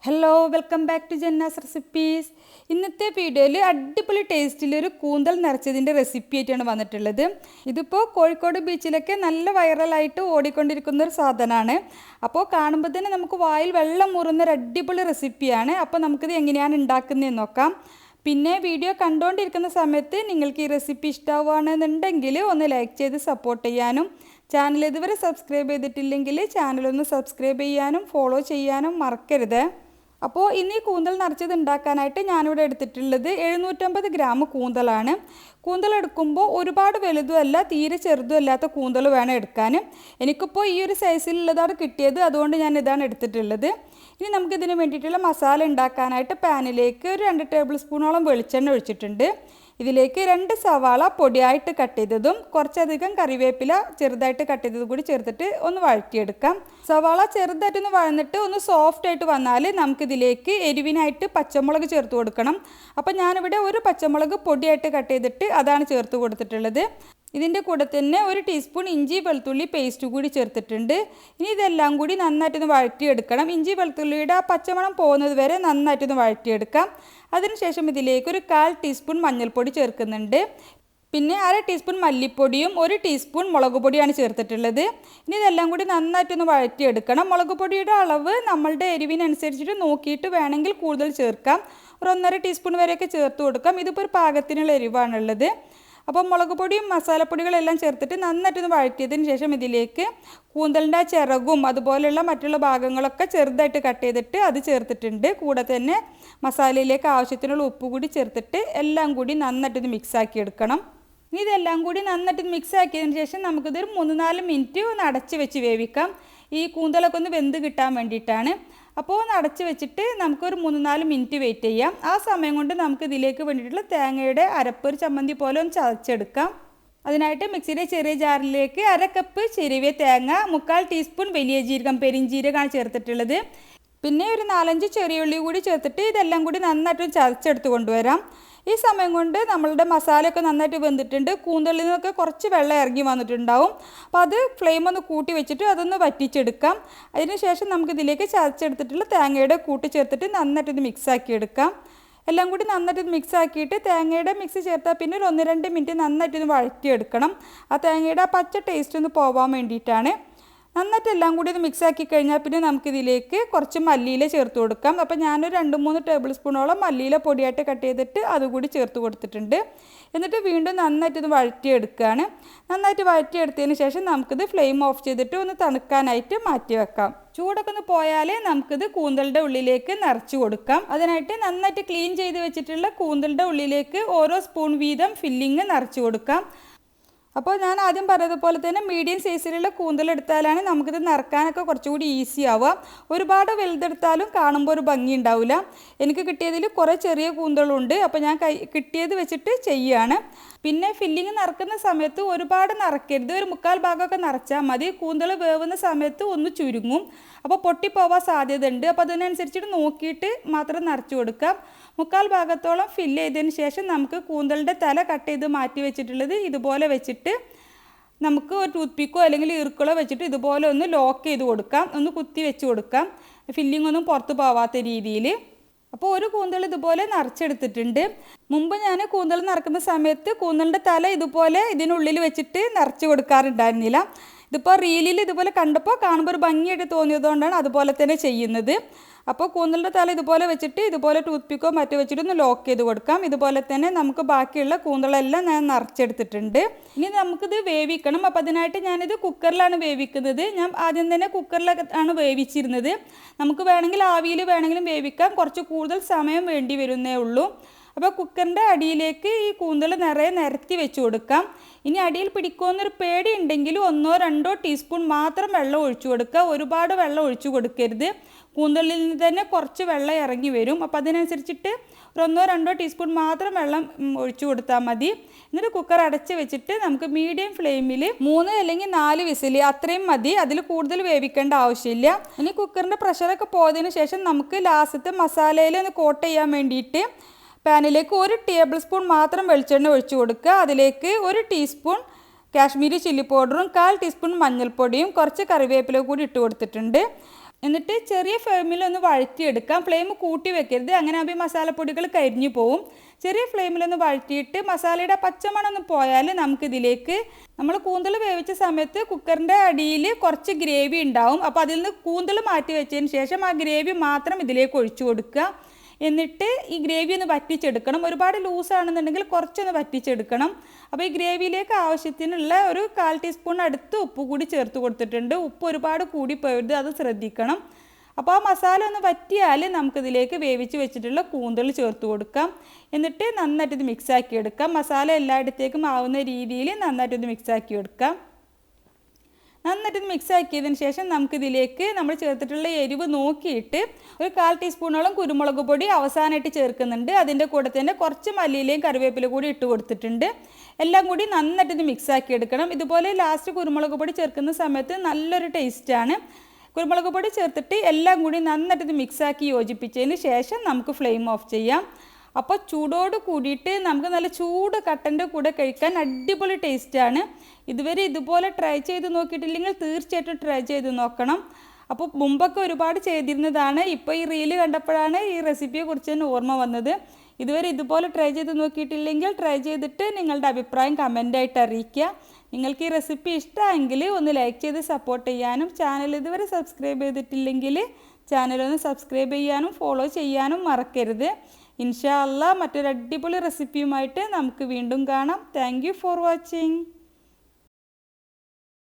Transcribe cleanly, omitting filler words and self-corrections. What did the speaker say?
Hello welcome back to Janna's recipes. ഇന്നത്തെ വീഡിയോയിൽ അടിപൊളി ടേസ്റ്റിലൊരു കൂന്തൽ നിറച്ചതിൻ്റെ റെസിപ്പി ആയിട്ടാണ് വന്നിട്ടുള്ളത്. ഇതിപ്പോൾ കോഴിക്കോട് ബീച്ചിലൊക്കെ നല്ല വൈറലായിട്ട് ഓടിക്കൊണ്ടിരിക്കുന്ന ഒരു സാധനമാണ്. അപ്പോൾ കാണുമ്പോൾ തന്നെ നമുക്ക് വായിൽ വെള്ളം മുറുന്ന ഒരു അടിപൊളി റെസിപ്പിയാണ്. അപ്പോൾ നമുക്കിത് എങ്ങനെയാണ് ഉണ്ടാക്കുന്നതെന്ന് നോക്കാം. പിന്നെ വീഡിയോ കണ്ടുകൊണ്ടിരിക്കുന്ന സമയത്ത് നിങ്ങൾക്ക് ഈ റെസിപ്പി ഇഷ്ടമാവുകയാണെന്നുണ്ടെങ്കിൽ ഒന്ന് ലൈക്ക് ചെയ്ത് സപ്പോർട്ട് ചെയ്യാനും ചാനൽ ഇതുവരെ സബ്സ്ക്രൈബ് ചെയ്തിട്ടില്ലെങ്കിൽ ചാനലൊന്ന് സബ്സ്ക്രൈബ് ചെയ്യാനും ഫോളോ ചെയ്യാനും മറക്കരുത്. അപ്പോൾ ഇന്ന് ഈ കൂന്തൽ നിറച്ചത് ഉണ്ടാക്കാനായിട്ട് ഞാനിവിടെ എടുത്തിട്ടുള്ളത് 750 ഗ്രാം കൂന്തലാണ്. കൂന്തൽ എടുക്കുമ്പോൾ ഒരുപാട് വലുതുമല്ല തീരെ ചെറുതുമല്ലാത്ത കൂന്തൽ വേണം എടുക്കാൻ. എനിക്കിപ്പോൾ ഈ ഒരു സൈസിലുള്ളതാണ് കിട്ടിയത്, അതുകൊണ്ട് ഞാൻ ഇതാണ് എടുത്തിട്ടുള്ളത്. ഇനി നമുക്കിതിന് വേണ്ടിയിട്ടുള്ള മസാല ഉണ്ടാക്കാനായിട്ട് പാനിലേക്ക് ഒരു 2 ടേബിൾ സ്പൂണോളം വെളിച്ചെണ്ണ ഒഴിച്ചിട്ടുണ്ട്. ഇതിലേക്ക് 2 സവാള പൊടിയായിട്ട് കട്ട് ചെയ്തതും കുറച്ചധികം കറിവേപ്പില ചെറുതായിട്ട് കട്ട് ചെയ്തതും കൂടി ചേർത്തിട്ട് ഒന്ന് വഴറ്റിയെടുക്കാം. സവാള ചെറുതായിട്ടൊന്ന് വഴന്നിട്ട് ഒന്ന് സോഫ്റ്റായിട്ട് വന്നാൽ നമുക്കിതിലേക്ക് എരിവിനായിട്ട് പച്ചമുളക് ചേർത്ത് കൊടുക്കണം. അപ്പോൾ ഞാനിവിടെ ഒരു പച്ചമുളക് പൊടിയായിട്ട് കട്ട് ചെയ്തിട്ട് അതാണ് ചേർത്ത് കൊടുത്തിട്ടുള്ളത്. ഇതിൻ്റെ കൂടെ തന്നെ 1 ടീസ്പൂൺ ഇഞ്ചി വെളുത്തുള്ളി പേസ്റ്റ് കൂടി ചേർത്തിട്ടുണ്ട്. ഇനി ഇതെല്ലാം കൂടി നന്നായിട്ടൊന്ന് വഴറ്റിയെടുക്കണം. ഇഞ്ചി വെളുത്തുള്ളിയുടെ ആ പച്ചമണം പോകുന്നത് വരെ നന്നായിട്ടൊന്ന് വഴറ്റിയെടുക്കാം. അതിനുശേഷം ഇതിലേക്ക് ഒരു 1/4 ടീസ്പൂൺ മഞ്ഞൾപ്പൊടി ചേർക്കുന്നുണ്ട്. പിന്നെ 1/2 ടീസ്പൂൺ മല്ലിപ്പൊടിയും 1 ടീസ്പൂൺ മുളക് പൊടിയാണ് ചേർത്തിട്ടുള്ളത്. ഇനി ഇതെല്ലാം കൂടി നന്നായിട്ടൊന്ന് വഴറ്റിയെടുക്കണം. മുളക് പൊടിയുടെ അളവ് നമ്മളുടെ എരിവിനനുസരിച്ചിട്ട് നോക്കിയിട്ട് വേണമെങ്കിൽ കൂടുതൽ ചേർക്കാം. ഒരു 1.5 ടീസ്പൂൺ വരെയൊക്കെ ചേർത്ത് കൊടുക്കാം. ഇതിപ്പോൾ ഒരു പാകത്തിനുള്ള എരിവാണുള്ളത്. അപ്പോൾ മുളക് പൊടിയും മസാലപ്പൊടികളെല്ലാം ചേർത്തിട്ട് നന്നായിട്ടൊന്ന് വഴറ്റിയതിന് ശേഷം ഇതിലേക്ക് കൂന്തലിൻ്റെ ചിറകും അതുപോലെയുള്ള മറ്റുള്ള ഭാഗങ്ങളൊക്കെ ചെറുതായിട്ട് കട്ട് ചെയ്തിട്ട് അത് ചേർത്തിട്ടുണ്ട്. കൂടെ തന്നെ മസാലയിലേക്ക് ആവശ്യത്തിനുള്ള ഉപ്പ് കൂടി ചേർത്തിട്ട് എല്ലാം കൂടി നന്നായിട്ടൊന്ന് മിക്സാക്കി എടുക്കണം. ഇനി ഇതെല്ലാം കൂടി നന്നായിട്ട് മിക്സ് ആക്കിയതിന് ശേഷം നമുക്കിതൊരു 3-4 മിനിറ്റ് ഒന്ന് അടച്ച് വെച്ച് വേവിക്കാം. ഈ കൂന്തലൊക്കെ ഒന്ന് വെന്ത് കിട്ടാൻ വേണ്ടിയിട്ടാണ്. അപ്പോൾ ഒന്ന് അടച്ച് വെച്ചിട്ട് നമുക്കൊരു 3-4 മിനിറ്റ് വെയിറ്റ് ചെയ്യാം. ആ സമയം കൊണ്ട് നമുക്ക് ഇതിലേക്ക് വേണ്ടിയിട്ടുള്ള തേങ്ങയുടെ അരപ്പ് ഒരു ചമ്മന്തി പോലെ ഒന്ന് ചതച്ചെടുക്കാം. അതിനായിട്ട് മിക്സിയുടെ ചെറിയ ജാറിലേക്ക് 1/2 കപ്പ് ചിരവിയ തേങ്ങ, 3/4 ടീസ്പൂൺ വലിയ ജീരകം പെരിഞ്ജീരകമാണ് ചേർത്തിട്ടുള്ളത്. പിന്നെ ഒരു 4-5 ചെറിയ ഉള്ളി കൂടി ചേർത്തിട്ട് ഇതെല്ലാം കൂടി നന്നായിട്ട് ചതച്ചെടുത്ത് കൊണ്ടുവരാം. ഈ സമയം കൊണ്ട് നമ്മളുടെ മസാലയൊക്കെ നന്നായിട്ട് വെന്തിട്ടുണ്ട്. കൂന്തലിൽ നിന്നൊക്കെ കുറച്ച് വെള്ളം ഇറങ്ങി വന്നിട്ടുണ്ടാവും. അപ്പോൾ അത് ഫ്ലെയിം ഒന്ന് കൂട്ടി വെച്ചിട്ട് അതൊന്ന് വറ്റിച്ചെടുക്കാം. അതിനുശേഷം നമുക്കിതിലേക്ക് ചതച്ചെടുത്തിട്ടുള്ള തേങ്ങയുടെ കൂട്ടി ചേർത്തിട്ട് നന്നായിട്ടൊന്ന് മിക്സാക്കി എടുക്കാം. എല്ലാം കൂടി നന്നായിട്ട് മിക്സ് ആക്കിയിട്ട് തേങ്ങയുടെ മിക്സ് ചേർത്താൽ പിന്നെ ഒരു 1-2 മിനിറ്റ് നന്നായിട്ടൊന്ന് വഴറ്റിയെടുക്കണം. ആ തേങ്ങയുടെ ആ പച്ച ടേസ്റ്റ് ഒന്ന് പോകാൻ വേണ്ടിയിട്ടാണ്. നന്നായിട്ട് എല്ലാം കൂടി ഒന്ന് മിക്സാക്കി കഴിഞ്ഞാൽ പിന്നെ നമുക്കിതിലേക്ക് കുറച്ച് മല്ലിയില ചേർത്ത് കൊടുക്കാം. അപ്പോൾ ഞാനൊരു 2-3 ടേബിൾ സ്പൂണോളം മല്ലിയില പൊടിയായിട്ട് കട്ട് ചെയ്തിട്ട് അതുകൂടി ചേർത്ത് കൊടുത്തിട്ടുണ്ട്. എന്നിട്ട് വീണ്ടും നന്നായിട്ടൊന്ന് വഴറ്റിയെടുക്കുകയാണ്. നന്നായിട്ട് വഴറ്റിയെടുത്തതിന് ശേഷം നമുക്കിത് ഫ്ലെയിം ഓഫ് ചെയ്തിട്ട് ഒന്ന് തണുക്കാനായിട്ട് മാറ്റി വെക്കാം. ചൂടൊക്കെ ഒന്ന് പോയാൽ നമുക്കിത് കൂന്തലിൻ്റെ ഉള്ളിലേക്ക് നിറച്ച് കൊടുക്കാം. അതിനായിട്ട് നന്നായിട്ട് ക്ലീൻ ചെയ്ത് വെച്ചിട്ടുള്ള കൂന്തലിൻ്റെ ഉള്ളിലേക്ക് ഓരോ സ്പൂൺ വീതം ഫില്ലിങ് നിറച്ച് കൊടുക്കാം. അപ്പോൾ ഞാൻ ആദ്യം പറഞ്ഞതുപോലെ തന്നെ മീഡിയം സൈസിലുള്ള കൂന്തലെടുത്താലാണ് നമുക്കിത് നിറക്കാനൊക്കെ കുറച്ചുകൂടി ഈസി ആവുക. ഒരുപാട് വലുതെടുത്താലും കാണുമ്പോൾ ഒരു ഭംഗി ഉണ്ടാവില്ല. എനിക്ക് കിട്ടിയതിൽ കുറേ ചെറിയ കൂന്തലുണ്ട്. അപ്പോൾ ഞാൻ കിട്ടിയത് വെച്ചിട്ട് ചെയ്യുകയാണ്. പിന്നെ ഫില്ലിങ് നിറക്കുന്ന സമയത്ത് ഒരുപാട് നിറക്കരുത്. ഒരു 1/4 ഭാഗമൊക്കെ നിറച്ചാൽ മതി. കൂന്തൽ വേവുന്ന സമയത്ത് ഒന്ന് ചുരുങ്ങും, അപ്പോൾ പൊട്ടിപ്പോവാൻ സാധ്യതയുണ്ട്. അപ്പോൾ അതിനനുസരിച്ചിട്ട് നോക്കിയിട്ട് മാത്രം നിറച്ച് കൊടുക്കാം. 1/4 ഭാഗത്തോളം ഫില്ല് ചെയ്തതിന് ശേഷം നമുക്ക് കൂന്തലിൻ്റെ തല കട്ട് ചെയ്ത് മാറ്റി വെച്ചിട്ടുള്ളത് ഇതുപോലെ വെച്ചിട്ട് നമുക്ക് ഒരു ടൂത്ത് പിക്കോ അല്ലെങ്കിൽ ഈർക്കളോ വെച്ചിട്ട് ഇതുപോലെ ഒന്ന് ലോക്ക് ചെയ്ത് കൊടുക്കാം. ഒന്ന് കുത്തി വെച്ച് കൊടുക്കാം, ഫില്ലിംഗ് ഒന്നും പുറത്ത് പോവാത്ത രീതിയിൽ. അപ്പോൾ ഒരു കൂന്തൽ ഇതുപോലെ നിറച്ചെടുത്തിട്ടുണ്ട്. മുമ്പ് ഞാൻ കൂന്തൽ നിറക്കുന്ന സമയത്ത് കൂന്തലിൻ്റെ തല ഇതുപോലെ ഇതിനുള്ളിൽ വെച്ചിട്ട് നിറച്ച് കൊടുക്കാറുണ്ടായിരുന്നില്ല. ഇതിപ്പോൾ റീലിൽ ഇതുപോലെ കണ്ടപ്പോൾ കാണുമ്പോൾ ഒരു ഭംഗിയായിട്ട് തോന്നിയതുകൊണ്ടാണ് അതുപോലെ തന്നെ ചെയ്യുന്നത്. അപ്പോൾ കൂന്തലിൻ്റെ തല ഇതുപോലെ വെച്ചിട്ട് ഇതുപോലെ ടൂത്ത് പിക്കോ മറ്റോ വെച്ചിട്ട് ഒന്ന് ലോക്ക് ചെയ്ത് കൊടുക്കാം. ഇതുപോലെ തന്നെ നമുക്ക് ബാക്കിയുള്ള കൂന്തലെല്ലാം ഞാൻ നിറച്ചെടുത്തിട്ടുണ്ട്. ഇനി നമുക്കിത് വേവിക്കണം. അപ്പോൾ അതിനായിട്ട് ഞാനിത് കുക്കറിലാണ് വേവിക്കുന്നത്. ഞാൻ ആദ്യം തന്നെ കുക്കറിലാണ് വേവിച്ചിരുന്നത്. നമുക്ക് വേണമെങ്കിൽ ആവിയിൽ വേണമെങ്കിലും വേവിക്കാം. കുറച്ച് കൂടുതൽ സമയം വേണ്ടി വരുന്നേ ഉള്ളൂ. അപ്പോൾ കുക്കറിൻ്റെ അടിയിലേക്ക് ഈ കൂന്തൽ നിറയെ നിരത്തി വെച്ച് കൊടുക്കാം. ഇനി അടിയിൽ പിടിക്കുമെന്നൊരു പേടി ഉണ്ടെങ്കിൽ 1-2 ടീസ്പൂൺ മാത്രം വെള്ളം ഒഴിച്ചു കൊടുക്കുക. ഒരുപാട് വെള്ളം ഒഴിച്ചു കൊടുക്കരുത്. കൂന്തലിൽ നിന്ന് തന്നെ കുറച്ച് വെള്ളം ഇറങ്ങി വരും. അപ്പോൾ അതിനനുസരിച്ചിട്ട് ഒരു 1-2 ടീസ്പൂൺ മാത്രം വെള്ളം ഒഴിച്ചു കൊടുത്താൽ മതി. എന്നിട്ട് കുക്കർ അടച്ച് വെച്ചിട്ട് നമുക്ക് മീഡിയം ഫ്ലെയിമിൽ 3 അല്ലെങ്കിൽ 4 വിസിൽ അത്രയും മതി. അതിൽ കൂടുതൽ വേവിക്കേണ്ട ആവശ്യമില്ല. ഇനി കുക്കറിൻ്റെ പ്രഷറൊക്കെ പോയതിന് ശേഷം നമുക്ക് ലാസ്റ്റത്തെ മസാലയിൽ ഒന്ന് കോട്ട് ചെയ്യാൻ വേണ്ടിയിട്ട് പാനിലേക്ക് 1 ടേബിൾ സ്പൂൺ മാത്രം വെളിച്ചെണ്ണ ഒഴിച്ചു കൊടുക്കുക. അതിലേക്ക് 1 ടീസ്പൂൺ കാശ്മീരി ചില്ലി പൗഡറും 1/4 ടീസ്പൂൺ മഞ്ഞൾപ്പൊടിയും കുറച്ച് കറിവേപ്പില കൂടി ഇട്ട് കൊടുത്തിട്ടുണ്ട്. എന്നിട്ട് ചെറിയ ഫ്ലെയിമിൽ ഒന്ന് വഴറ്റിയെടുക്കാം. ഫ്ലെയിം കൂട്ടി വെക്കരുത്, അങ്ങനെ ആകുമ്പോൾ മസാലപ്പൊടികൾ കരിഞ്ഞു പോവും. ചെറിയ ഫ്ലെയിമിലൊന്ന് വഴറ്റിയിട്ട് മസാലയുടെ പച്ചമണം ഒന്ന് പോയാൽ നമുക്കിതിലേക്ക് നമ്മൾ കൂന്തൽ വേവിച്ച സമയത്ത് കുക്കറിൻ്റെ അടിയിൽ കുറച്ച് ഗ്രേവി ഉണ്ടാവും. അപ്പോൾ അതിൽ നിന്ന് കൂന്തൽ മാറ്റി വെച്ചതിന് ശേഷം ആ ഗ്രേവി മാത്രം ഇതിലേക്ക് ഒഴിച്ചു കൊടുക്കുക. എന്നിട്ട് ഈ ഗ്രേവി ഒന്ന് വറ്റിച്ചെടുക്കണം. ഒരുപാട് ലൂസാണെന്നുണ്ടെങ്കിൽ കുറച്ചൊന്ന് വറ്റിച്ചെടുക്കണം. അപ്പോൾ ഈ ഗ്രേവിയിലേക്ക് ആവശ്യത്തിനുള്ള ഒരു 1/4 ടീസ്പൂൺ അടുത്ത് ഉപ്പ് കൂടി ചേർത്ത് കൊടുത്തിട്ടുണ്ട്. ഉപ്പ് ഒരുപാട് കൂടി പോയത്, അത് ശ്രദ്ധിക്കണം. അപ്പോൾ ആ മസാല ഒന്ന് വറ്റിയാൽ നമുക്കിതിലേക്ക് വേവിച്ച് വെച്ചിട്ടുള്ള കൂന്തൽ ചേർത്ത് കൊടുക്കാം. എന്നിട്ട് നന്നായിട്ട് ഇത് മിക്സാക്കി എടുക്കാം. മസാല എല്ലായിടത്തേക്കും ആവുന്ന രീതിയിൽ നന്നായിട്ട് ഇത് മിക്സാക്കി എടുക്കാം. നന്നായിട്ട് മിക്സ് ആക്കിയതിന് ശേഷം നമുക്കിതിലേക്ക് നമ്മൾ ചേർത്തിട്ടുള്ള എരിവ് നോക്കിയിട്ട് ഒരു 1/4 ടീസ്പൂണോളം കുരുമുളക് പൊടി അവസാനമായിട്ട് ചേർക്കുന്നുണ്ട്. അതിൻ്റെ കൂടെ തന്നെ കുറച്ച് മല്ലിയിലയും കറിവേപ്പില കൂടി ഇട്ട് കൊടുത്തിട്ടുണ്ട്. എല്ലാം കൂടി നന്നായിട്ട് മിക്സ് ആക്കി എടുക്കണം. ഇതുപോലെ ലാസ്റ്റ് കുരുമുളക് പൊടി ചേർക്കുന്ന സമയത്ത് നല്ലൊരു ടേസ്റ്റാണ്. കുരുമുളക് പൊടി ചേർത്തിട്ട് എല്ലാം കൂടി നന്നായിട്ട് മിക്സ് ആക്കി യോജിപ്പിച്ചതിന് ശേഷം നമുക്ക് ഫ്ലെയിം ഓഫ് ചെയ്യാം. അപ്പോൾ ചൂടോട് കൂടിയിട്ട് നമുക്ക് നല്ല ചൂട് കട്ടൻ്റെ കൂടെ കഴിക്കാൻ അടിപൊളി ടേസ്റ്റാണ്. ഇതുവരെ ഇതുപോലെ ട്രൈ ചെയ്ത് നോക്കിയിട്ടില്ലെങ്കിൽ തീർച്ചയായിട്ടും ട്രൈ ചെയ്ത് നോക്കണം. അപ്പോൾ മുമ്പൊക്കെ ഒരുപാട് ചെയ്തിരുന്നതാണ്. ഇപ്പോൾ ഈ റീല് കണ്ടപ്പോഴാണ് ഈ റെസിപ്പിയെക്കുറിച്ച് തന്നെ ഓർമ്മ വന്നത്. ഇതുവരെ ഇതുപോലെ ട്രൈ ചെയ്ത് നോക്കിയിട്ടില്ലെങ്കിൽ ട്രൈ ചെയ്തിട്ട് നിങ്ങളുടെ അഭിപ്രായം കമൻ്റായിട്ട് അറിയിക്കുക. നിങ്ങൾക്ക് ഈ റെസിപ്പി ഇഷ്ടമെങ്കിൽ ഒന്ന് ലൈക്ക് ചെയ്ത് സപ്പോർട്ട് ചെയ്യാനും ചാനൽ ഇതുവരെ സബ്സ്ക്രൈബ് ചെയ്തിട്ടില്ലെങ്കിൽ ചാനലൊന്ന് സബ്സ്ക്രൈബ് ചെയ്യാനും ഫോളോ ചെയ്യാനും മറക്കരുത്. ഇൻഷാ അല്ലാഹ് മറ്റൊരു അടിപൊളി റെസിപ്പിയുമായിട്ട് നമുക്ക് വീണ്ടും കാണാം. Thank you for watching.